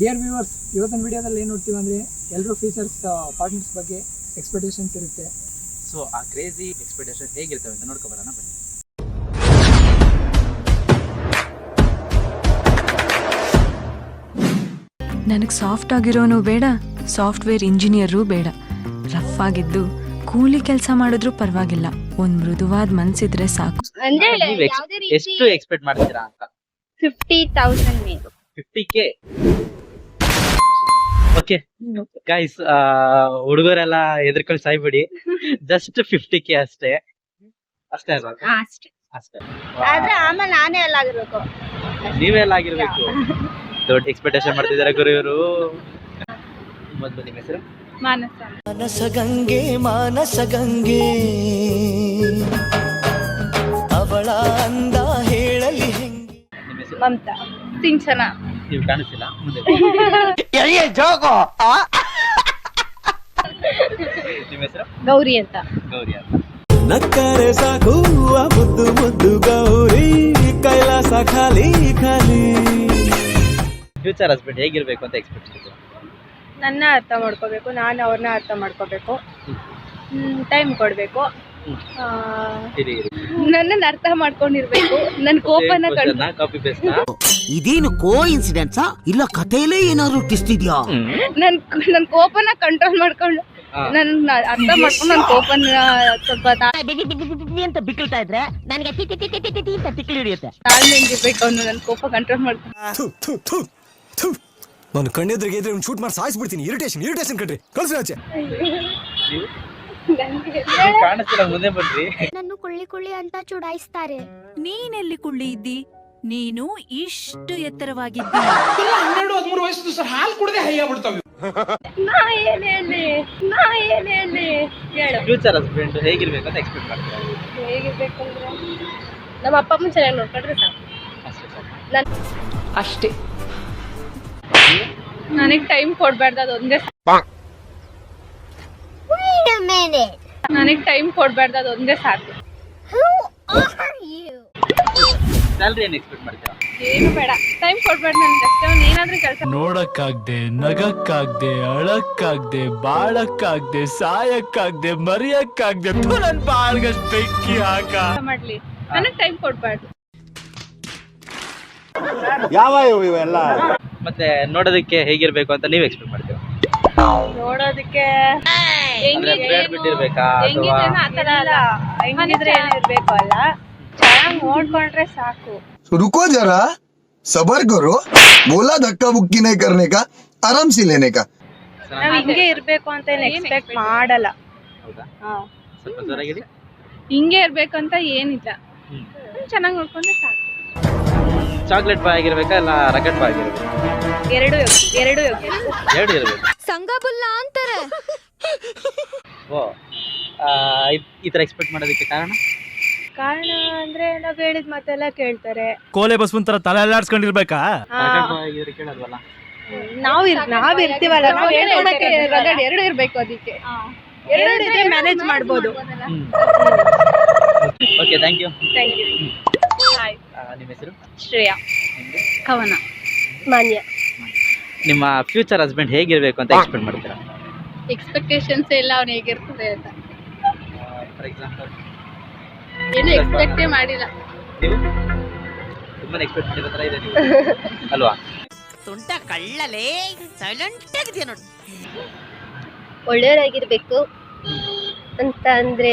Dear viewers, ಇವತ್ತಿನ ವಿಡಿಯೋದಲ್ಲಿ ಏನು ನೋಡ್ತೀವಿ ಅಂದರೆ ಎಲ್ಲರೂ ಫೀಚರ್ಸ್ ಪಾರ್ಟ್ನರ್ಸ್ ಬಗ್ಗೆ ಎಕ್ಸ್ಪೆಕ್ಟೇಷನ್ಸ್ ಇರುತ್ತೆ. ಸೊ ಆ ಕ್ರೇಜಿ ಎಕ್ಸ್ಪೆಕ್ಟೇಷನ್ ಹೇಗಿರ್ತವೆ ಅಂತ ನೋಡ್ಕೊಬರೋಣ ಬನ್ನಿ. ನನಗೆ ಸಾಫ್ಟ್ ಆಗಿರೋನು ಬೇಡ, ಸಾಫ್ಟ್ವೇರ್ ಇಂಜಿನಿಯರು ಬೇಡ. ರಫ್ ಆಗಿದ್ದು ಕೂಲಿ ಕೆಲಸ ಮಾಡಿದ್ರು ಪರವಾಗಿಲ್ಲ, ಒಂದ್ ಮೃದುವಾದ ಮನ್ಸಿದ್ರೆ ಸಾಕು. ಅಂದ್ರೆ ನೀವ್ ಎಷ್ಟು ಎಕ್ಸ್ಪೆಕ್ಟ್ ಮಾಡ್ತೀರಾ ಅಂತ? 50,000 ಮೇಲೆ 50K. ಓಕೆ ಗೈಸ್, ಹುಡುಗರೆಲ್ಲ ಎದ್ರಕೊಂಡು ಸಾಯ್ಬಿಡಿ. ಜಸ್ಟ್ 50K ಅಷ್ಟೇ ಅಲ್ವಾ? ಅಷ್ಟೇ. ಅಷ್ಟೇ. ಆದ್ರೆ ಆಮೇಲೆ ನಾನೇ ಎಲ್ಲ ಆಗಿರ್ಬೇಕು. ನೀವೆಲ್ಲ ಆಗಿರ್ಬೇಕು. ದೊಡ್ಡ ಎಕ್ಸ್ಪೆಕ್ಟೇಷನ್ ಮಾಡ್ತಿದಾರೆ ಗುರು ಇವರು. ಮೊದಲು ನಿಮ್ಮ ಹೆಸರು? ಮಾನಸ ಮಾನಸ ಗಂಗೆ ಅವಳ ಅಂದ ಹೇಳಲಿ ಹೆಂಗೆ. ನಿಮ್ಮ ಹೆಸರು? ಮಮತಾ ಸಿಂಚನ. ನೀವು ಕಾಣಿಸ್ತಿಲ್ಲ, ಮುಂದೆ ನಿಮ್ಮ ಹೆಸರು? ಗೌರಿ ಅಂತ. ಗೌರಿ ಅಂತ. ನಕ್ಕರೆ ಸಾಕು ಆ ಮುದ್ದು ಮುದ್ದು ಗೌರಿ, ಕೈಲಾಸ ಖಾಲಿ ಖಾಲಿ. ಫ್ಯೂಚರ್ ಹಸ್ಬೆಂಡ್ ಹೇಗಿರ್ಬೇಕು ಅಂತ ಎಕ್ಸ್ಪೆಕ್ಟ್ ಮಾಡ್ತೀರಾ? ನನ್ನ ಅರ್ಥ ಮಾಡ್ಕೋಬೇಕು, ನಾನು ಅವ್ರನ್ನ ಅರ್ಥ ಮಾಡ್ಕೋಬೇಕು, ಟೈಮ್ ಕೊಡ್ಬೇಕು, ನನ್ನನ್ನು ಅರ್ಥ ಮಾಡ್ಕೊಂಡಿರ್ಬೇಕು, ನನ್ನ ಕೋಪನ ಕಾಪಿ ಪೇಸ್ಟ್. ಇದೇನು ಕೋ ಇನ್ಸಿಡೆನ್ಸಾ ಇಲ್ಲ ಕಥೆಯಲ್ಲೇ ಏನಾದ್ರು ಟ್ವಿಸ್ಟ್ ಇದೆಯಾ? ನನ್ನ ಕೋಪನ ಕಂಟ್ರೋಲ್ ಮಾಡ್ಕೊಂಡು ನನ್ನ ಅರ್ಥ ಮಾಡ್ಕೊಂಡು ನನ್ನ ಕೋಪನ ಸ್ವಲ್ಪ ಅಂತ ಬಿಕ್ಕಳ್ತಾ ಇದ್ರೆ ನನಗೆ ಅಂತ ತಿಕ್ಲಿ ಹಿಡಿಯುತ್ತೆ. ತಾಳ್ಮೆಯಿಂದ ಇರ್ಬೇಕು, ಅವನು ನನ್ನ ಕೋಪ ಕಂಟ್ರೋಲ್ ಮಾಡ್ಕೊಂಡು. ನಾನು ಕಣ್ಣೆದ್ರಿಗೆ ಇದ್ರೆ ಶೂಟ್ ಮಾಡಿ ಸಾಯಿಸ್ಬಿಡ್ತೀನಿ. ಇರಿಟೇಷನ್ ಕಣ್ರಿ, ಕಳ್ಸಿ ಆಚೆ. ಕಾಣಿಸ್ತಿಲ್ಲ, ಮುಂದೆ ಬನ್ರಿ. ನನ್ನ ಕುಳ್ಳಿ ಅಂತ ಚುಡಾಯಿಸ್ತಾರೆ. ನೀನೆಲ್ಲಿ ಕುಳ್ಳಿ ಇದ್ದಿ? ನೀನು ಇಷ್ಟು ಎತ್ತರವಾಗಿದ್ದಿ. 12-13 ವಯಸ್ಸು ಸರ್ ಹಾಲು ಕುಡದೆ ಹೈಯ ಬಿಡ್ತಾವೆ. ನಾ ಏನ್ ಹೇಳಿ ಹೇಳು. ಫ್ಯೂಚರ್ ಹಸ್ಬೆಂಡ್ ಹೇಗಿರ್ಬೇಕು ಅಂತ ಎಕ್ಸ್ಪೆಕ್ಟ್ ಮಾಡ್ತೀರಾ? ಹೇಗಿರ್ಬೇಕಂದ್ರೆ ನಮ್ಮ ಅಪ್ಪ ಅಮ್ಮನ ಚೆನ್ನಾಗಿ ನೋಡ್ಕೊಂಡ್ರೆ ಸಾಕು. ಅಷ್ಟೇ. ನನಗೆ ಟೈಮ್ ಕೊಡ್ಬಾರ್ದು, ಅದೊಂದೇ. ನನಗೆ ಟೈಮ್ ಕೊಡ್ಬಾರ್ದು, ಅದೊಂದೇ ಸಾಕು. ಸ್ಯಾಲ್ರಿ ಏನು ಎಕ್ಸ್ಪೆಕ್ಟ್ ಮಾಡ್ತೀರಾ? ಏನು ಬೇಡ, ಟೈಮ್ ಕೊಡ್ಬಾರ್ದು ನನಗೆ ಅಷ್ಟೇ. ಅವ್ನು ಏನಾದ್ರೂ ಕೆಲಸ ನೋಡಕ್ಕಾಗ್ದೆ, ನಗಕ್ಕಾಗ್ದೆ, ಅಳಕ್ಕಾಗ್ದೆ, ಬಾಳಕ್ಕಾಗ್ದೆ, ಸಾಯಕ್ಕಾಗ್ದೆ, ಮರಿಯಕ್ಕಾಗ್ದೆ, ನನ್ ಬಾಳ್ಗಷ್ಟು ಬೆಂಕಿ ಹಾಕ ಮಾಡ್ಲಿ, ನನಗೆ ಟೈಮ್ ಕೊಡ್ಬಾರ್ದು. ಮತ್ತೆ ನೋಡೋದಕ್ಕೆ ಹೇಗಿರ್ಬೇಕು ಅಂತ ನೀವು ಎಕ್ಸ್ಪೆಕ್ಟ್ ಮಾಡ್ತೀರಾ? ನೋಡೋದಕ್ಕೆ ಅಂದ್ರೆ ಬ್ರೇಡ್ ಬಿಟ್ಟಿರ್ಬೇಕಾ ಅಥವಾ ಆತರ ಅಲ್ಲ, ಹೆಂಗಿದ್ರೆ ಇರ್ಬೇಕು ಅಲ್ಲ, ಚೆನ್ನಾಗಿ ನೋಡ್ಕೊಂಡ್ರೆ ಸಾಕು. रुको जरा, सबर करो, बोला धक्का बुक्की नहीं करने का, आराम से लेने का. ನಾವ್ ಹಿಂಗೆ ಇರ್ಬೇಕು ಅಂತ ಏನ್ ಎಕ್ಸ್ಪೆಕ್ಟ್ ಮಾಡಲ್ಲ. ಹೌದಾ? ಹಾ, ಸ್ವಲ್ಪ ಜೋರಾಗಿ ಹಿಂಗೆ ಇರ್ಬೇಕು ಅಂತ ಏನಿಲ್ಲ, ಚೆನ್ನಾಗಿ ನೋಡ್ಕೊಂಡ್ರೆ ಸಾಕು. ಚಾಕ್ಲೇಟ್ ಬಾಯ್ ಆಗಿರ್ಬೇಕಾ ಇಲ್ಲ ರಾಕೆಟ್ ಬಾಯ್ ಆಗಿರ್ಬೇಕು? ಎರಡು ಎರಡು ಇರ್ಬೇಕು. ಸಂಗಬುಲ್ಲ ಅಂತಾರೆ. ಓ, ಈ ತರ ಎಕ್ಸ್ಪೆಕ್ಟ್ ಮಾಡೋದಕ್ಕೆ ಕಾರಣ ಅಂದ್ರೆ ನಾವ್ ಹೇಳಿದ ಮಾತೆಲ್ಲ ಕೇಳ್ತಾರೆ. ಕೋಲೆ ಬಸ್ವಂತ ತರ ತಲೆ ಅಲ್ಲಾಡ್ಸ್ಕೊಂಡಿರ್ಬೇಕಾ? ರಾಕೆಟ್ ಬಾಯ್ ಆಗಿದ್ರೆ ಕೇಳಲ್ವಲ್ಲ? ನಾವ್ ಇರ್ತೀವಲ್ಲ, ನಾವ್ ಹೇಳ್ಕೊಡಕ್ಕೆ ರಗಡ್ ಎರಡು ಇರ್ಬೇಕು. ಅದಕ್ಕೆ ಎರಡು ಇದ್ರೆ ಮ್ಯಾನೇಜ್ ಮಾಡ್ಬೋದು. Okay, thank you. ನಿಮ್ಮ ಹೆಸರು? ಶ್ರೇಯಾ. ಕವನ. ಮಾನ್ಯ. ನಿಮ್ಮ ಫ್ಯೂಚರ್ ಹಸ್ಬೆಂಡ್ ಹೇಗಿರ್ಬೇಕು ಅಂತ ಎಕ್ಸ್ಪೆಕ್ಟ್ ಮಾಡ್ತೀರಾ? ಎಕ್ಸ್ಪೆಕ್ಟೇಷನ್ಸ್ ಎಲ್ಲ ಅವ್ನು ಹೇಗಿರ್ತದೆ ಅಂತ ಫಾರ್ ಎಕ್ಸಾಂಪಲ್ ಏನು ಎಕ್ಸ್ಪೆಕ್ಟೇ ಮಾಡಿಲ್ಲ. ನೀವು ತುಂಬಾ ಎಕ್ಸ್ಪೆಕ್ಟ್ ಮಾಡಿರೋ ತರ ಇದೆ ನೀವು ಅಲ್ವಾ? ತುಂಟ ಕಳ್ಳಲೇ ಸೈಲೆಂಟ್ ಆಗಿದೆಯಾ ನೋಡಿ. ಒಳ್ಳೆಯವರಾಗಿರ್ಬೇಕು ಅಂತ ಅಂದ್ರೆ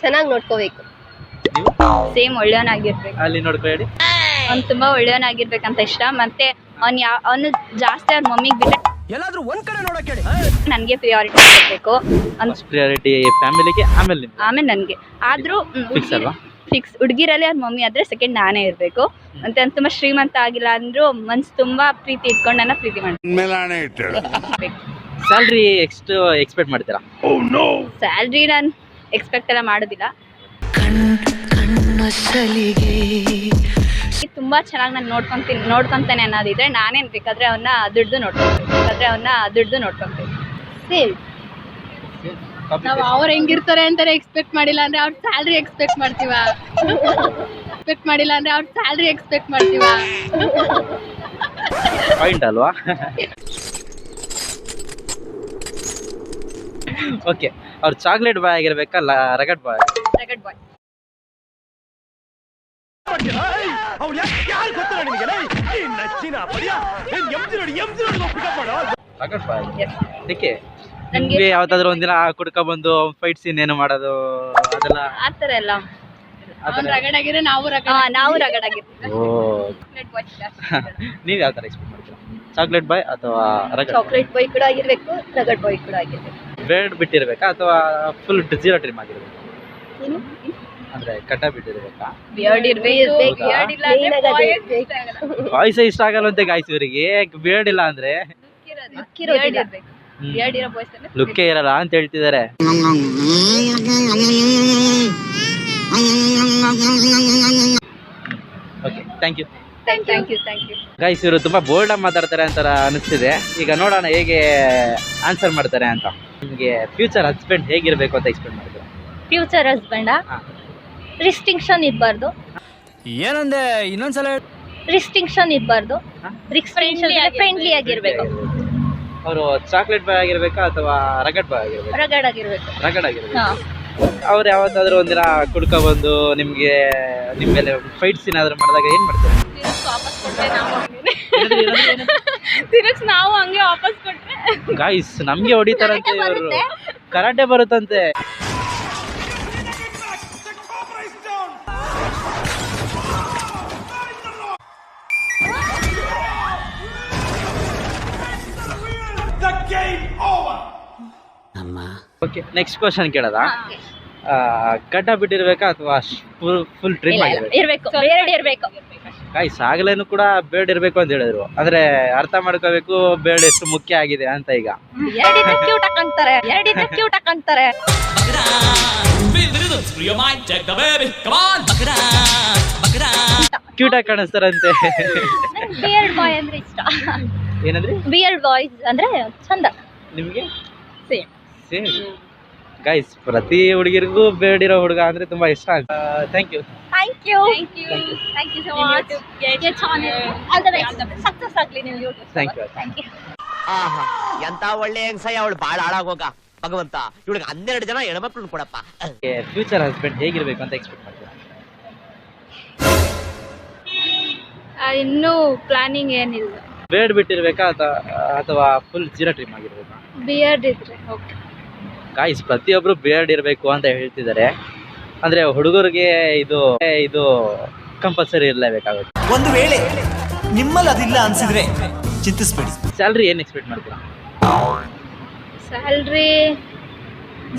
ಚೆನ್ನಾಗಿ ನೋಡ್ಕೋಬೇಕು. ಸೇಮ್ ಒಳ್ಳೆಯವನಾಗಿರ್ಬೇಕು. ಅಲ್ಲಿ ನೋಡ್ಕೊಳ್ಳಿ, ಅವ್ನು ತುಂಬಾ ಒಳ್ಳೆಯವನಾಗಿರ್ಬೇಕಂತ ಇಷ್ಟ. ಮತ್ತೆ ಅವನು ಜಾಸ್ತಿ ಅವ್ರ ಮಮ್ಮಿಗೆ ಬಿಟ್ಟರೆ ಎಲ್ಲಾದ್ರೂ ಒಂದ್ ಕಡೆ ನೋಡಕ್ ಹೇಳಿ. ನನಗೆ ಪ್ರಿಯಾರಿಟಿ ಕೊಡ್ಬೇಕು. ಪ್ರಿಯಾರಿಟಿ ಫ್ಯಾಮಿಲಿಗೆ, ಆಮೇಲೆ ನನಗೆ. ಆದ್ರೂ ಫಿಕ್ಸ್ ಅಲ್ವಾ? ಫಿಕ್ಸ್. ಹುಡುಗಿರಲ್ಲಿ ಅವ್ರ ಮಮ್ಮಿ ಆದ್ರೆ ಸೆಕೆಂಡ್ ನಾನೇ ಇರ್ಬೇಕು. ಮತ್ತೆ ಅವ್ನು ತುಂಬಾ ಶ್ರೀಮಂತ ಆಗಿಲ್ಲ ಅಂದ್ರೂ ಮನ್ಸು ತುಂಬಾ ಪ್ರೀತಿ ಇಟ್ಕೊಂಡು ನನ್ನ ಪ್ರೀತಿ ಮಾಡ್ಬೇಕು. ಸ್ಯಾಲ್ರಿ ಎಷ್ಟು ಎಕ್ಸ್ಪೆಕ್ಟ್ ಮಾಡ್ತೀರಾ? ಸ್ಯಾಲ್ರಿ ನಾನು ಎಕ್ಸ್ಪೆಕ್ಟ್ ಎಲ್ಲ ಮಾಡೋದಿಲ್ಲ. ತುಂಬಾ ಚೆನ್ನಾಗಿ ನಾನು ನೋಡ್ಕೊಂತಾನೆ ಅನ್ನೋದಿದ್ರೆ ನಾನೇನ್ ಬೇಕಾದ್ರೆ ಅವನ್ನ ದುಡ್ದು ನೋಡ್ಕೊಂತೀನಿ. ಸೇಮ್. ನಾವು ಅವ್ರು ಹೆಂಗಿರ್ತಾರೆ ಅಂತಾನೆ ಎಕ್ಸ್ಪೆಕ್ಟ್ ಮಾಡಿಲ್ಲ ಅಂದ್ರೆ ಅವ್ರ ಸ್ಯಾಲ್ರಿ ಎಕ್ಸ್ಪೆಕ್ಟ್ ಮಾಡ್ತೀವ. ಪಾಯಿಂಟ್ ಅಲ್ವಾ? ಓಕೆ, ಅವ್ರು ಚಾಕ್ಲೇಟ್ ಬಾಯ್ ಆಗಿರ್ಬೇಕಾ ರಗಡ್ ಬಾಯ್? ರಗಡ್ ಬಾಯ್. ರಗಡ್ ಬಾಯ್ ಏಕೆ? ನಿಮ್ಗೆ ಯಾವ್ದಾದ್ರು ಒಂದಿನ ಕುಡ್ಕ ಬಂದು ಫೈಟ್ ಸೀನ್ ಏನು ಮಾಡೋದು ಅದೆಲ್ಲ ಆತರ ಎಲ್ಲ ರಗಡಾಗಿದ್ರೆ ನಾವು ನಾವು ರಗಡಾಗಿರ್ತೀವಿ. ಓ ನೀವ್ ಯಾವ ತರ ಎಕ್ಸ್ಪೆಕ್ಟ್ ಮಾಡ್ತೀರಾ? ಚಾಕ್ಲೇಟ್ ಬಾಯ್ ಅಥವಾ ರಗಡ್? ಚಾಕ್ಲೇಟ್ ಬಾಯ್ ಕೂಡ ಆಗಿರ್ಬೇಕು, ರಗಡ್ ಬಾಯ್ ಕೂಡ ಆಗಿರ್ಬೇಕು. ಬೇಡ್ ಬಿಟ್ಟಿರ್ಬೇಕಾ ಅಥವಾ ಫುಲ್ ಜೀರೋ ಟ್ರಿಮ್ ಆಗಿರ್ಬೇಕು? ಅಂದ್ರೆ ಕಟ್ಟ ಬಿಟ್ಟಿರ್ಬೇಕಾ? ಬಿಯರ್ಡ್ ಇರ್ಬೇಕು. ಬಿಯರ್ಡ್ ಇಲ್ಲ ಅಂದ್ರೆ ಬಾಯ್ಸ್ ಇಷ್ಟ ಆಗಲ್ಲಂತೆ ಗಾಯ್ಸ್ ಇವರಿಗೆ. ಬಿಯರ್ಡ್ ಇಲ್ಲ ಅಂದ್ರೆ ಬಿಯರ್ಡ್ ಇರೋ ಬಾಯ್ಸ್ ಅಂದ್ರೆ ಲುಕ್ಕೇ ಇರಲ್ಲ ಅಂತ ಹೇಳ್ತಿದ್ದಾರೆ. Okay, thank you guys. ಇವರು ತುಂಬಾ ಬೋಲ್ಡ್ ಆಗಿ ಮಾತಾಡ್ತಾರೆ ಅಂತ ಅನಿಸ್ತಿದೆ. ಈಗ ನೋಡೋಣ ಹೇಗೆ ಆನ್ಸರ್ ಮಾಡ್ತಾರೆ ಅಂತ. ನಿಮಗೆ ಫ್ಯೂಚರ್ ಹಸ್ಬೆಂಡ್ ಹೇಗಿರ್ಬೇಕು ಅಂತ ಎಕ್ಸ್ಪ್ಲೇನ್ ಮಾಡ್ತಾರೆ. ಫ್ಯೂಚರ್ ಹಸ್ಬೆಂಡ್ ರಿಸ್ಟ್ರಿಕ್ಷನ್ ಇರಬಾರ್ದು. ಏನಂದೆ ಇನ್ನೊಂದ್ಸಲ? ರಿಸ್ಟ್ರಿಕ್ಷನ್ ಇರಬಾರ್ದು. ಫ್ರೆಂಡ್ಲಿ ಆಗಿರ್ಬೇಕು. ಅವರು ಚಾಕ್ಲೇಟ್ ಬಾಯ್ ಆಗಿರ್ಬೇಕಾ ಅಥವಾ ರಗಡ್ ಬಾಯ್ ಆಗಿರ್ಬೇಕು? ರಗಡ್ ಆಗಿರ್ಬೇಕು. ರಗಡ್ ಆಗಿರ್ಬೇಕು. ಅವ್ರು ಯಾವತ್ತಾದ್ರೂ ಒಂದಿನ ಕುಡ್ಕ ಬಂದು ನಿಮ್ಗೆ ನಿಮ್ ಮೇಲೆ ಫೈಟ್ಸ್ ಏನಾದ್ರು ಮಾಡಿದಾಗ ಏನ್ ಮಾಡ್ತಾರೆ? ತಿರುಗ್ಸ್ ನಾವು ಹಂಗೆ ವಾಪಸ್ ಕೊಟ್ರೆ ಗಾಯ್ಸ್ ನಮ್ಗೆ ಹೊಡಿತಾರಂತೆ ಇವರು. ಕರಾಟೆ ಬರುತ್ತಂತೆ. ಓಕೆ, ನೆಕ್ಸ್ಟ್ ಕ್ವಶನ್ ಕೇಳೋದ? ಗಡ್ಡ ಬಿಟ್ಟಿರ್ಬೇಕಾ ಅಥವಾ ಫುಲ್ ಟ್ರಿಮ್ ಇರ್ಬೇಕು? ಬೇರ್ಡ್ ಇರ್ಬೇಕು. ಗಾಯ್ಸ್ ಆಗಲೇನು ಕೂಡ ಬೇರ್ಡ್ ಇರ್ಬೇಕು ಅಂತ ಹೇಳಿದ್ರು. ಅಂದ್ರೆ ಅರ್ಥ ಮಾಡ್ಕೋಬೇಕು ಬೇರ್ಡ್ ಎಷ್ಟು ಮುಖ್ಯ ಆಗಿದೆ ಅಂತ. ಈಗ ಎರಡಿದ್ರೆ ಕ್ಯೂಟ್ ಹಾಕಂತಾರೆ, ಎರಡಿದ್ರೆ ಕ್ಯೂಟ್ ಹಾಕಂತಾರೆ. ಕ್ಯೂಟ್ ಆಗಿ ಕಾಣಿಸ್ತಾರಂತೆ. ಬಿಯರ್ಡ್ ಬಾಯ್ ಅಂದ್ರೆ ಇಷ್ಟ. ಏನಂದ್ರಿ? ಬಿಯರ್ಡ್ ಬಾಯ್ಸ್ ಅಂದ್ರೆ ಚಂದ. ನಿಮ್ಗೆ? ಸೇಮ್. ಗೈಸ್ ಪ್ರತಿ ಹುಡುಗಿರಿಗೂ ಬೇಡಿರೋ ಹುಡುಗ ಅಂದ್ರೆ ತುಂಬಾ ಇಷ್ಟ. Thank you so much. All the best. Success ಆಗ್ಲಿ ನೀವು ಯೂಟ್ಯೂಬ್. Thank you. ಆಹಾ, ಎಂತ ಒಳ್ಳೆ ಹೆಂಗಸಯ್ಯ ಅವಳು. ಬಾಳ ಹಾಳಾಗೋಗ ಭಗವಂತ. ಇವಳಿಗೆ 12 ಜನ ಹೆಣ್ಮಕ್ಳು ಕೊಡಪ್ಪ. ಫ್ಯೂಚರ್ ಹಸ್ಬೆಂಡ್ ಹೇಗಿರ್ಬೇಕು ಅಂತ ಎಕ್ಸ್ಪೆಕ್ಟ್ ಮಾಡ್ತೀರಾ? ಇನ್ನೂ ಪ್ಲಾನಿಂಗ್ ಏನಿಲ್ಲ. ಬೇಡ್ ಬಿಟ್ಟಿರ್ಬೇಕಾ ಅಥವಾ ಫುಲ್ ಜೀರೋ ಟ್ರಿಮ್ ಆಗಿರ್ಬೇಕಾ? ಬಿಯರ್ಡ್ ಇದ್ರೆ ಓಕೆ. ಗಾಯ್ಸ್ ಪ್ರತಿಯೊಬ್ರು ಬೇರ್ಡ್ ಇರಬೇಕು ಅಂತ ಹೇಳ್ತಿದ್ದಾರೆ. ಅಂದ್ರೆ ಹುಡುಗರಿಗೆ ಇದು ಕಂಪಲ್ಸರಿ ಇರಲೇಬೇಕಾಗುತ್ತೆ. ಒಂದು ವೇಳೆ ನಿಮ್ಮಲ್ಲಿ ಅದಿಲ್ಲ ಅನ್ಸಿದ್ರೆ ಚಿಂತಿಸ್ಬೇಡಿ. ಸ್ಯಾಲ್ರಿ ಏನ್ ಎಕ್ಸ್ಪೆಕ್ಟ್ ಮಾಡ್ತೀರಾ? ಸ್ಯಾಲ್ರಿ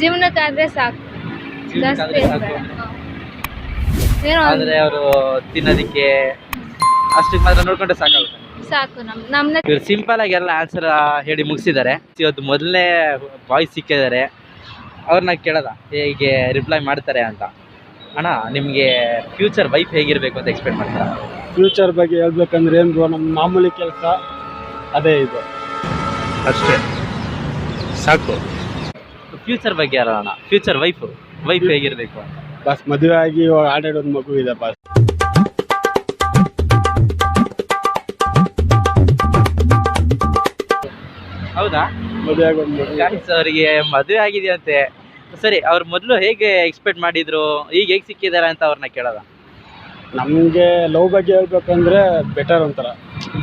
ಜೀವನಕ್ಕಾದ್ರೆ ಸಾಕು, ಜಾಸ್ತಿ ಸಾಕು. ಏನೋ ಅಂದ್ರೆ ಅವರು ತಿನ್ನೋದಿಕ್ಕೆ ಅಷ್ಟಕ್ಕೆ ಮಾತ್ರ ನೋಡ್ಕೊಂಡ್ರೆ ಸಾಕಾಗುತ್ತೆ. ಸಾಕು. ನಮ್ನ ಇವ್ರು ಸಿಂಪಲ್ ಆಗಿ ಎಲ್ಲ ಆನ್ಸರ್ ಹೇಳಿ ಮುಗಿಸಿದ್ದಾರೆ. ಇವತ್ತು ಮೊದಲನೇ ಬಾಯ್ಸ್ ಸಿಕ್ಕಿದ್ದಾರೆ. ಅವ್ರನ್ನ ಕೇಳೋದ ಹೇಗೆ ರಿಪ್ಲೈ ಮಾಡ್ತಾರೆ ಅಂತ. ಅಣ್ಣ ನಿಮಗೆ ಫ್ಯೂಚರ್ ವೈಫ್ ಹೇಗಿರ್ಬೇಕು ಅಂತ ಎಕ್ಸ್ಪೆಕ್ಟ್ ಮಾಡ್ತೀರಾ? ಫ್ಯೂಚರ್ ಬಗ್ಗೆ ಹೇಳ್ಬೇಕಂದ್ರೆ ಏನು, ನಮ್ಮ ಮಾಮೂಲಿ ಕೆಲಸ ಅದೇ ಇದು ಅಷ್ಟೇ ಸಾಕು. ಫ್ಯೂಚರ್ ಬಗ್ಗೆ ಅಲ್ಲ, ಫ್ಯೂಚರ್ ವೈಫ್ ಹೇಗಿರ್ಬೇಕು ಅಂತ. ಬಸ್ ಮದುವೆ ಆಗಿ ಇವಾಗ ಆಟಾಡೋದು ಮಗು ಇದೆ ಬಸ್. ಹೌದಾ? ಮದುವೆ ಆಗೋದು ಮಗು. ಗಾಯ್ಸ್ ಅವರಿಗೆ ಮದುವೆ ಆಗಿದೆಯಂತೆ. ಸರಿ, ಅವ್ರು ಮೊದಲು ಹೇಗೆ ಎಕ್ಸ್ಪೆಕ್ಟ್ ಮಾಡಿದ್ರು, ಈಗ ಹೇಗೆ ಸಿಕ್ಕಿದ್ದಾರೆ ಅಂತ ಅವ್ರನ್ನ ಕೇಳೋದ? ನಮಗೆ ಲವ್ ಬಗ್ಗೆ ಹೇಳ್ಬೇಕಂದ್ರೆ ಬೆಟರ್ ಒಂಥರ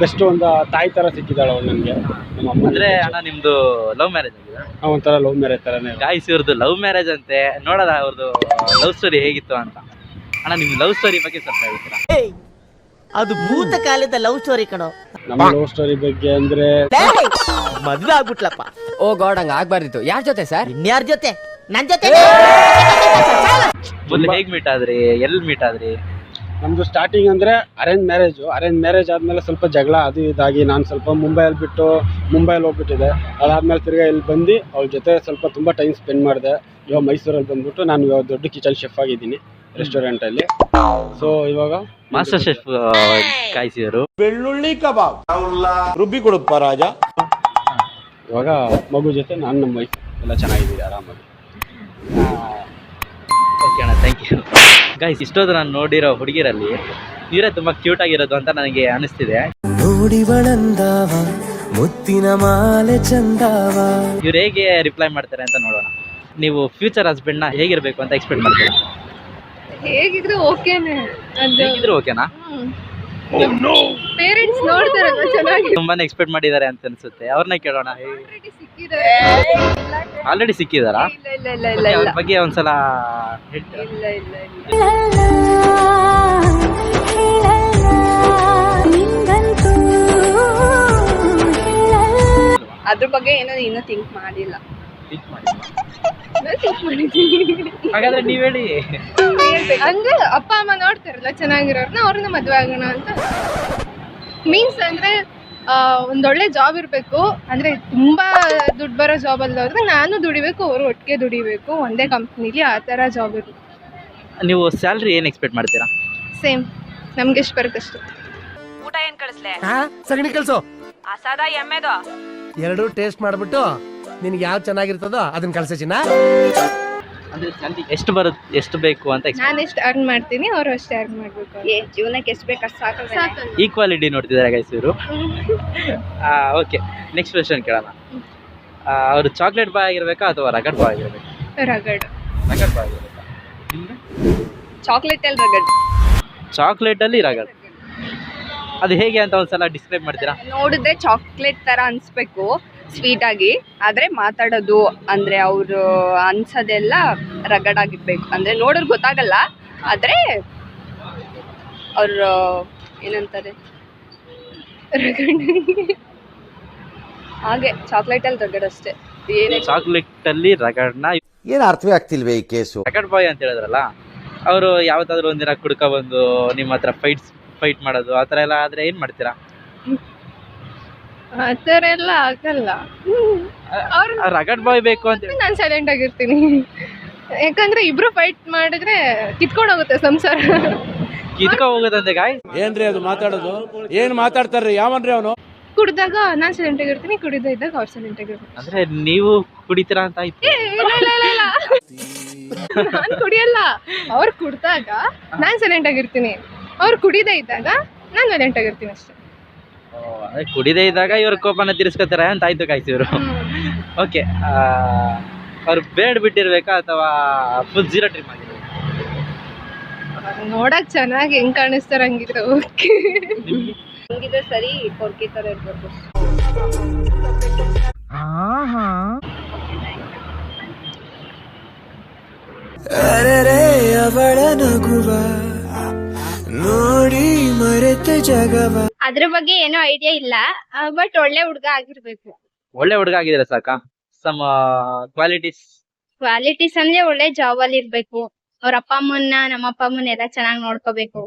ಬೆಸ್ಟ್, ಒಂದು ತಾಯಿ ಥರ ಸಿಕ್ಕಿದ್ದಾಳೆ ಅವಳು ನನಗೆ. ನಮ್ಮ ಅಮ್ಮ ಅಂದ್ರೆ ಅಣ್ಣ ನಿಮ್ದು ಲವ್ ಮ್ಯಾರೇಜ್ ಆಗಿದೆ? ಒಂಥರ ಲವ್ ಮ್ಯಾರೇಜ್ ಥರನೇ. ಗಾಯ್ಸ್ ಇವ್ರದ್ದು ಲವ್ ಮ್ಯಾರೇಜ್ ಅಂತೆ. ನೋಡೋದ ಅವ್ರದ್ದು ಲವ್ ಸ್ಟೋರಿ ಹೇಗಿತ್ತು ಅಂತ. ಅಣ್ಣ ನಿಮ್ ಲವ್ ಸ್ಟೋರಿ ಬಗ್ಗೆ ಸ್ವಲ್ಪ ಹೇಳ್ತೀರಾ? ಅದು ಭೂತ ಕಾಲದ ಲವ್ ಸ್ಟೋರಿ ಕಣೋ. ನಮ್ಮ ಲವ್ ಸ್ಟೋರಿ ಬಗ್ಗೆ ಅಂದ್ರೆ ಮದ್ವೆ ಆಗ್ಬಿಟ್ಲಪ್ಪ. ಓ ಗಾಡ್, ಹಂಗ ಆಗ್ಬಾರ್ದಿತ್ತು. ಯಾರ ಜೊತೆ ಸರ್? ಇನ್ಯಾರ ಜೊತೆ? ನನ್ ಜೊತೆ. ಮೊದಲು ಹೇಗ್ ಮೀಟ್ ಆದ್ರಿ, ಎಲ್ಲಿ ಮೀಟ್ ಆದ್ರಿ? ನಮ್ದು ಸ್ಟಾರ್ಟಿಂಗ್ ಅಂದ್ರೆ ಅರೇಂಜ್ ಮ್ಯಾರೇಜ್ ಆದ್ಮೇಲೆ ಸ್ವಲ್ಪ ಜಗಳ ಅದು ಇದಾಗಿ ನಾನು ಸ್ವಲ್ಪ ಮುಂಬೈಯಲ್ಲಿ ಹೋಗ್ಬಿಟ್ಟಿದೆ. ಅದಾದ್ಮೇಲೆ ತಿರ್ಗಾ ಇಲ್ಲಿ ಬಂದು ಅವ್ರ ಜೊತೆ ಸ್ವಲ್ಪ ತುಂಬಾ ಟೈಮ್ ಸ್ಪೆಂಡ್ ಮಾಡಿದೆ. ಇವಾಗ ಮೈಸೂರಲ್ಲಿ ಬಂದ್ಬಿಟ್ಟು ನಾನು ಇವಾಗ ದೊಡ್ಡ ಕಿಚನ್ ಶೆಫ್ ಆಗಿದ್ದೀನಿ ರೆಸ್ಟೋರೆಂಟ್ ಅಲ್ಲಿ. ಸೊ ಇವಾಗ ಮಾಸ್ಟರ್ ಶೆಫ್ ಕಾಯಿಸಿದರು. ಬೆಳ್ಳುಳ್ಳಿ ಕಬಾಬ್ ರುಬ್ಬಿ ಕೊಡುಪ್ಪ ರಾಜ. ಇವಾಗ ಮಗು ಜೊತೆ ನಾನು ನಮ್ಮ ವೈಫ್ ಎಲ್ಲ ಚೆನ್ನಾಗಿದ್ದೀವಿ, ಆರಾಮಾಗಿ. ಓಕೆ ಅಣ್ಣ, ಥ್ಯಾಂಕ್ ಯು. ಗಾಯ್ಸ್ ಇಷ್ಟೊಂದು ನಾನು ನೋಡಿರೋ ಹುಡುಗಿರಲ್ಲಿ ಇವರೇ ತುಂಬ ಕ್ಯೂಟ್ ಆಗಿರೋದು ಅಂತ ನನಗೆ ಅನಿಸ್ತಿದೆ. ನೋಡಿ ಬಳಂದಾವ ಮುತ್ತಿನ ಮಾಲೆ ಚಂದಾವ. ಇವ್ರು ಹೇಗೆ ರಿಪ್ಲೈ ಮಾಡ್ತಾರೆ ಅಂತ ನೋಡೋಣ. ನೀವು ಫ್ಯೂಚರ್ ಹಸ್ಬೆಂಡ್ನ ಹೇಗಿರ್ಬೇಕು ಅಂತ ಎಕ್ಸ್ಪೆಕ್ಟ್ ಮಾಡ್ತೀರಾ? ಹೇಗಿದ್ರು ಓಕೆನೆ. ಹೇಗಿದ್ರು ಓಕೆನಾ? ಪೇರೆಂಟ್ಸ್ ನೋಡ್ತಾರಲ್ಲ ಚೆನ್ನಾಗಿ. ತುಂಬಾನೇ ಎಕ್ಸ್ಪೆಕ್ಟ್ ಮಾಡಿದ್ದಾರೆ ಅಂತ ಅನ್ಸುತ್ತೆ. ಅವ್ರನ್ನ ಕೇಳೋಣ. ಸಿಕ್ಕಿದ್ದಾರೆ. ಆಲ್ರೆಡಿ ಸಿಕ್ಕಿದಾರಾ? ಇಲ್ಲ ಅವ್ರ ಬಗ್ಗೆ ಒಂದ್ಸಲ ಹೇಳ್ತೀರಾ? ಅದ್ರ ಬಗ್ಗೆ ಏನೋ ಇನ್ನೂ ಥಿಂಕ್ ಮಾಡಿಲ್ಲ. ಹಾಗಾದ್ರೆ ನೀವ್ ಹೇಳಿ. ಅಂದ್ರೆ ಅಪ್ಪ ಅಮ್ಮ ನೋಡ್ತಾರಲ್ಲ ಚೆನ್ನಾಗಿರೋರ್ನ ಅವ್ರನ್ನ ಮದ್ವೆ ಆಗೋಣ ಅಂತ. ಮೀನ್ಸ್ ಅಂದ್ರೆ ಒಂದೊಳ್ಳೆ ಜಾಬ್ ಇರಬೇಕು. ಅಂದ್ರೆ ತುಂಬಾ ದುಡ್ಡು ಬರೋ ಜಾಬ್ ಅಲ್ಲದ್ರೆ ನಾನು ದುಡಿಬೇಕು, ಅವರು ಒಟ್ಟಿಗೆ ದುಡಿಬೇಕು ಒಂದೇ ಕಂಪ್ನಿಲಿ, ಆ ಥರ ಜಾಬ್ ಇರಬೇಕು. ನೀವು ಸ್ಯಾಲ್ರಿ ಏನ್ ಎಕ್ಸ್ಪೆಕ್ಟ್ ಮಾಡ್ತೀರಾ? ಸೇಮ್ ನಮ್ಗೆ ಎಷ್ಟು ಬರುತ್ತಷ್ಟು. ಊಟ ಏನ್ ಕಳಿಸ್ಲೆ? ಸಗಣಿ ಕಳ್ಸು. ಅಸಾದ ಎಮ್ಮೆದು ಎರಡು ಟೇಸ್ಟ್ ಮಾಡ್ಬಿಟ್ಟು ನಿನ್ಗೆ ಯಾವ್ದು ಚೆನ್ನಾಗಿರ್ತದೋ ಅದನ್ನ ಕಳ್ಸ ಚಿನ್ನ. ಅಂದ್ರೆ ಸ್ಯಾಲ್ರಿ ಎಷ್ಟು ಬರುತ್ತೆ, ಎಷ್ಟು ಬೇಕು ಅಂತ ನಾನು ಎಷ್ಟು ಅರ್ನ್ ಮಾಡ್ತೀನಿ, ಅವರು ಅಷ್ಟೇ ಅರ್ನ್ ಮಾಡ್ಬೇಕು. ಜೀವನಕ್ಕೆ ಎಷ್ಟು ಬೇಕು ಅಷ್ಟು ಸಾಕು. ಈಕ್ವಾಲಿಟಿ ನೋಡ್ತಿದ್ದಾರೆ ಗೈಸ್ ಇವರು. ಓಕೆ, ನೆಕ್ಸ್ಟ್ ಕ್ವೆಶ್ಚನ್ ಕೇಳೋಣ. ಅವರು ಚಾಕ್ಲೇಟ್ ಬಾಯ್ ಆಗಿರ್ಬೇಕಾ ಅಥವಾ ರಗಡ್ ಬಾಯ್ ಆಗಿರ್ಬೇಕಾ? ರಗಡ್. ರಗಡ್ ಬಾಯ್ ಆಗಿರ್ಬೇಕಾ? ಚಾಕ್ಲೇಟ್ ಅಲ್ಲಿ ರಗಡ್. ಚಾಕ್ಲೇಟ್ ಅಲ್ಲಿ ರಗಡ್, ಅದು ಹೇಗೆ ಅಂತ ಒಂದ್ಸಲ ಡಿಸ್ಕ್ರೈಬ್ ಮಾಡ್ತೀರಾ? ನೋಡಿದ್ರೆ ಚಾಕ್ಲೇಟ್ ತರ ಅನ್ಸ್ಬೇಕು, ಸ್ವೀಟ್ ಆಗಿ. ಆದ್ರೆ ಮಾತಾಡೋದು ಅಂದ್ರೆ ಅವರು ಅನ್ಸೋದೆಲ್ಲ ರಗಡ್ ಆಗಿರ್ಬೇಕು. ಅಂದ್ರೆ ನೋಡೋರ್ ಗೊತ್ತಾಗಲ್ಲ, ಆದ್ರೆ ಅವ್ರು ಏನಂತಾರೆ ಹಾಗೆ ಚಾಕ್ಲೇಟ್ ಅಲ್ಲಿ ರಗಡ್ ಅಷ್ಟೇ. ಚಾಕ್ಲೇಟ್ ಅಲ್ಲಿ ರಗಡ್ನ ಏನ್ ಅರ್ಥವೇ ಆಗ್ತಿಲ್ವೇ ಈ ಕೇಸು? ರಗಡ್ ಬಾಯ್ ಅಂತ ಹೇಳಿದ್ರಲ್ಲ, ಅವರು ಯಾವತ್ತಾದ್ರೂ ಒಂದಿನ ಕುಡ್ಕ ಬಂದು ನಿಮ್ಮ ಹತ್ರ ಫೈಟ್ ಮಾಡೋದು ಆ ಥರ ಎಲ್ಲ ಆದ್ರೆ ಏನ್ ಮಾಡ್ತೀರಾ? ಆ ಥರ ಎಲ್ಲ ಆಗಲ್ಲ. ರಗಡ್ ಬಾಯ್ ಬೇಕು ಅಂತ ಹೇಳಿ ನಾನು ಸೈಲೆಂಟ್ ಆಗಿರ್ತೀನಿ. ಯಾಕಂದ್ರೆ ಇಬ್ರು ಫೈಟ್ ಮಾಡಿದ್ರೆ ಕಿತ್ಕೊಂಡು ಹೋಗುತ್ತೆ ಸಂಸಾರ. ಕಿತ್ಕೊ ಹೋಗೋದಂತೆ ಗಾಯ್. ಏನ್ರಿ ಅದು ಮಾತಾಡೋದು? ಏನ್ ಮಾತಾಡ್ತಾರ್ರಿ? ಯಾವನ್ರಿ ಅವನು? ಕುಡ್ದಾಗ ನಾನು ಸೈಲೆಂಟ್ ಆಗಿರ್ತೀನಿ, ಕುಡಿದ ಇದ್ದಾಗ ಅವ್ರು ಸೈಲೆಂಟ್ ಆಗಿರ್ತೀನಿ. ಅಂದ್ರೆ ನೀವು ಕುಡಿತೀರಾ ಅಂತ ಆಯ್ತು. ನಾನು ಕುಡಿಯಲ್ಲ. ಅವ್ರು ಕುಡ್ದಾಗ ನಾನು ಸೈಲೆಂಟ್ ಆಗಿರ್ತೀನಿ, ಅವ್ರು ಕುಡಿದೇ ಇದ್ದಾಗ ನಾನು ಸೈಲೆಂಟ್ ಆಗಿರ್ತೀನಿ ಅಷ್ಟೇ. ಕುಡಿದೇ ಇದ್ದಾಗ ಇವ್ರ ಕೋಪನ ತಿರ್ಸ್ಕೊತಾರೆ ಅಂತ ಆಯ್ತು ಗಾಯ್ಸ್ ಇವರು. ಓಕೆ, ಅವ್ರು ಬೇಡ್ ಬಿಟ್ಟಿರ್ಬೇಕಾ ಅಥವಾ ಫುಲ್ ಜೀರೋ ಟ್ರಿಮ್ ಆಗಿರ್ಬೇಕಾ? ನೋಡಕ್ ಚೆನ್ನಾಗಿ ಹೆಂಗ್ ಕಾಣಿಸ್ತಾರ ಹಂಗಿದ್ರೆ ಓಕೆ. ಹಂಗಿದ್ರೆ ಸರಿ, ಕೊರ್ಕಿ ತರ ಇರ್ಬೇಕು. ಅವಳ ನಗುವ ನೋಡಿ ಮರೆತ ಜಗವ. ಅದ್ರ ಬಗ್ಗೆ ಏನೋ ಐಡಿಯಾ ಇಲ್ಲ, ಬಟ್ ಒಳ್ಳೆ ಹುಡ್ಗ ಆಗಿರ್ಬೇಕು. ಒಳ್ಳೆ ಹುಡುಗ ಆಗಿದ್ರೆ ಸಾಕಾ? ಸಮ್ ಕ್ವಾಲಿಟೀಸ್ ಅಂದ್ರೆ ಒಳ್ಳೆ ಜಾಬ್ ಅಲ್ಲಿ ಇರ್ಬೇಕು, ಅವ್ರ ಅಪ್ಪ ಅಮ್ಮನ್ನ ನಮ್ಮ ಅಪ್ಪ ಅಮ್ಮನ್ನ ಎಲ್ಲ ಚೆನ್ನಾಗಿ ನೋಡ್ಕೋಬೇಕು.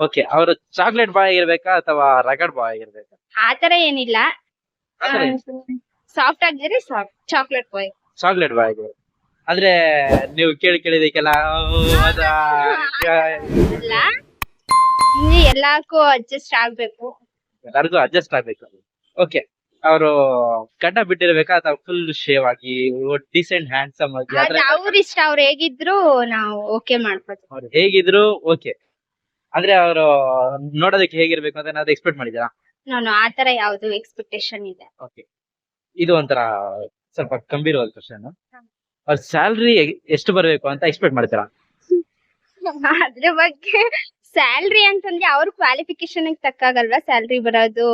ಓಕೆ, ಅವರು ಚಾಕ್ಲೇಟ್ ಬಾಯ್ ಆಗಿರ್ಬೇಕಾ ಅಥವಾ ರಗಡ್ ಬಾಯ್ ಆಗಿರ್ಬೇಕಾ? ಆತರ ಏನಿಲ್ಲ, ಸಾಫ್ಟ್ ಆಗಿದ್ರೆ ಸಾಕು. ಚಾಕ್ಲೇಟ್ ಬಾಯ್. ಚಾಕ್ಲೇಟ್ ಬಾಯ್ ಆಗಿರ್ಬೇಕು. ಅಂದ್ರೆ ನೀವು ಕೇಳಿದಕ್ಕೆಲ್ಲ ಅಲ್ಲ, ಎಲ್ಲಕ್ಕೂ ಅಡ್ಜಸ್ಟ್ ಆಗ್ಬೇಕು. ಎಲ್ಲರಿಗೂ ಅಡ್ಜಸ್ಟ್ ಆಗ್ಬೇಕು. ಓಕೆ, ಅವರು ಗಡ್ಡ ಬಿಟ್ಟಿರ್ಬೇಕಾ ಅಥವಾ ಫುಲ್ ಶೇವ್ ಆಗಿ ಡಿಸೆಂಟ್ ಹ್ಯಾಂಡ್ಸಮ್ ಆಗಿ? ಅವ್ರ ಇಷ್ಟ, ಅವ್ರು ಹೇಗಿದ್ರು ನಾವು ಓಕೆ ಮಾಡ್ಕೋತೀವಿ. ಅವ್ರು ಹೇಗಿದ್ರು ಓಕೆ. ಅಂದ್ರೆ ಅವರು ನೋಡೋದಕ್ಕೆ ಹೇಗಿರ್ಬೇಕು ಅಂತ ಏನಾದ್ರು ಎಕ್ಸ್ಪೆಕ್ಟ್ ಮಾಡಿದ್ದೀರಾ? ನಾನು ಆತರ ಯಾವ್ದು ಎಕ್ಸ್ಪೆಕ್ಟೇಷನ್ ಇದೆ. ಓಕೆ, ಇದು ಒಂಥರ ಸ್ವಲ್ಪ ಗಂಭೀರವಾದ ಕ್ವಶನ್. ಅವ್ರ ಸ್ಯಾಲ್ರಿ ಎಷ್ಟು ಬರಬೇಕು ಅಂತ ಎಕ್ಸ್ಪೆಕ್ಟ್ ಮಾಡ್ತೀರಾ? ಅದ್ರ ಬಗ್ಗೆ ಸ್ಯಾಲ್ರಿ ಅಂತಂದ್ರೆ ಅವ್ರ ಕ್ವಾಲಿಫಿಕೇಶನ್ ತಕ್ಕಾಗಲ್ವಾ ಸ್ಯಾಲ್ರಿ ಬರೋದು.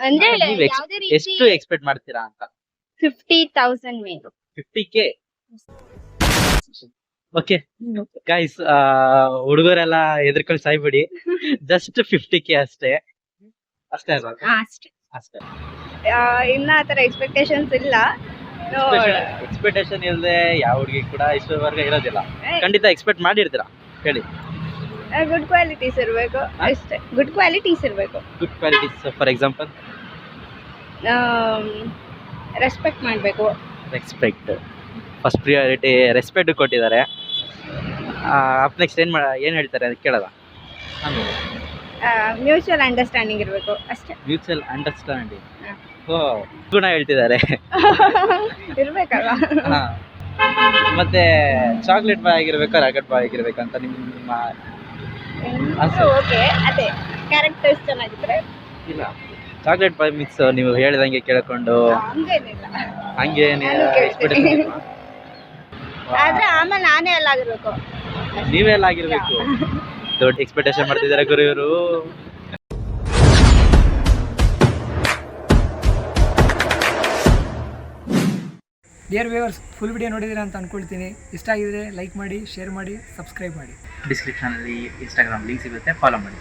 ಅಂದ್ರೆ ನೀವ್ ಯಾವ್ದೇ ರೀತಿ ಎಷ್ಟು ಎಕ್ಸ್ಪೆಕ್ಟ್ ಮಾಡ್ತೀರಾ ಅಂತ? 50,000 ಮೇಲೆ. 50K. ಓಕೆ ಗೈಸ್, ಹುಡುಗರೆಲ್ಲ ಎದ್ರಕೊಂಡು ಸಾಯ್ಬಿಡಿ. ಜಸ್ಟ್ 50K ಅಷ್ಟೇ. ಅಷ್ಟೇ ಅಲ್ವಾ? ಅಷ್ಟೇ. ಅಷ್ಟೇ. ಇನ್ನ ಆತರ ಎಕ್ಸ್ಪೆಕ್ಟೇಷನ್ಸ್ ಇಲ್ಲ. ಎಕ್ಸ್ಪೆಕ್ಟೇಷನ್ ಇಲ್ಲದೆ ಯಾವ ಹುಡುಗಿ ಕೂಡ ಇಷ್ಟವರೆಗೆ ಇರೋದಿಲ್ಲ. ಖಂಡಿತ ಎಕ್ಸ್ಪೆಕ್ಟ್ ಮಾಡಿರ್ತೀರಾ? ಹೇಳಿ. ಗುಡ್ ಕ್ವಾಲಿಟೀಸ್ ಇರಬೇಕು ಅಷ್ಟೇ. ಗುಡ್ ಕ್ವಾಲಿಟೀಸ್ ಇರಬೇಕು. Good qualities for example? Respect ಮಾಡಬೇಕು. Respect first priority. ರೆಸ್ಪೆಕ್ಟ್ ಕೊಟ್ಟಿದ್ದಾರೆ. ಅಪ್ ನೆಕ್ಸ್ಟ್ ಏನ್ ಹೇಳ್ತಾರೆ ಅಂತ ಕೇಳೋದ? ಮ್ಯೂಚುವಲ್ ಅಂಡರ್ಸ್ಟ್ಯಾಂಡಿಂಗ್ ಇರಬೇಕು ಅಷ್ಟೇ. Mutual understanding. ಗುಣ ಹೇಳ್ತಿದ್ದಾರೆ. ಇರ್ಬೇಕಲ್ವಾ? ಮತ್ತೆ ಚಾಕ್ಲೇಟ್ ಬಾಯ್ ಆಗಿರ್ಬೇಕಾ ರಗಡ್ ಬಾಯ್ ಆಗಿರ್ಬೇಕಂತ ನಿಮ್ಮ ಓಕೆ, ಅದೇ ಕ್ಯಾರೆಕ್ಟರ್ಸ್ ಚೆನ್ನಾಗಿದ್ರೆ. ಇಲ್ಲ ಚಾಕ್ಲೇಟ್ ಬಾಯ್ ಮಿಕ್ಸ್ ನೀವು ಹೇಳಿದಂಗೆ ಕೇಳ್ಕೊಂಡು ಹಂಗೇನಿಲ್ಲ. ಹಂಗೇನೆ ನಾನು ಕೇಳ್ತೀನಿ. expectation ಆದ್ರೆ ಆಮೇಲೆ ನಾನೇ ಎಲ್ಲ ಆಗಿರ್ಬೇಕು. ನೀವೇ ಎಲ್ಲ ಆಗಿರ್ಬೇಕು. ದೊಡ್ಡ ಎಕ್ಸ್ಪೆಕ್ಟೇಷನ್ ಮಾಡ್ತಿದ್ದಾರೆ ಗುರು ಇವರು. ಡಿಯರ್ ವ್ಯೂವರ್ಸ್, ಫುಲ್ ವಿಡಿಯೋ ನೋಡಿದ್ದೀರಾ ಅಂತ ಅಂದ್ಕೊಳ್ತೀನಿ. ಇಷ್ಟ ಆಗಿದ್ರೆ ಲೈಕ್ ಮಾಡಿ, ಶೇರ್ ಮಾಡಿ, ಸಬ್ಸ್ಕ್ರೈಬ್ ಮಾಡಿ. ಡಿಸ್ಕ್ರಿಪ್ಷನಲ್ಲಿ ಇನ್ಸ್ಟಾಗ್ರಾಮ್ ಲಿಂಕ್ ಸಿಗುತ್ತೆ, ಫಾಲೋ ಮಾಡಿ.